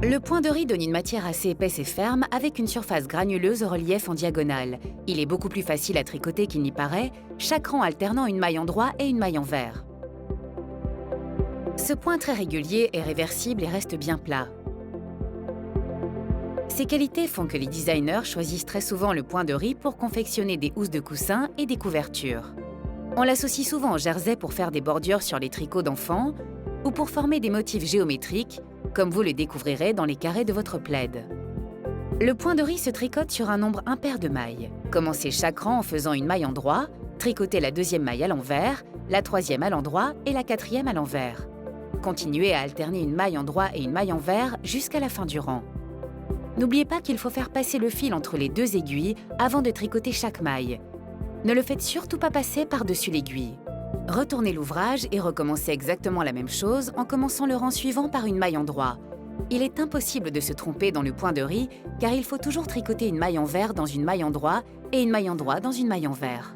Le point de riz donne une matière assez épaisse et ferme avec une surface granuleuse au relief en diagonale. Il est beaucoup plus facile à tricoter qu'il n'y paraît, chaque rang alternant une maille en droit et une maille en vert. Ce point très régulier est réversible et reste bien plat. Ces qualités font que les designers choisissent très souvent le point de riz pour confectionner des housses de coussins et des couvertures. On l'associe souvent au jersey pour faire des bordures sur les tricots d'enfants ou pour former des motifs géométriques, comme vous le découvrirez dans les carrés de votre plaid. Le point de riz se tricote sur un nombre impair de mailles. Commencez chaque rang en faisant une maille en droit, tricotez la deuxième maille à l'envers, la troisième à l'endroit et la quatrième à l'envers. Continuez à alterner une maille en droit et une maille en vert jusqu'à la fin du rang. N'oubliez pas qu'il faut faire passer le fil entre les deux aiguilles avant de tricoter chaque maille. Ne le faites surtout pas passer par-dessus l'aiguille. Retournez l'ouvrage et recommencez exactement la même chose en commençant le rang suivant par une maille en droit. Il est impossible de se tromper dans le point de riz car il faut toujours tricoter une maille en vert dans une maille en droit et une maille en droit dans une maille en vert.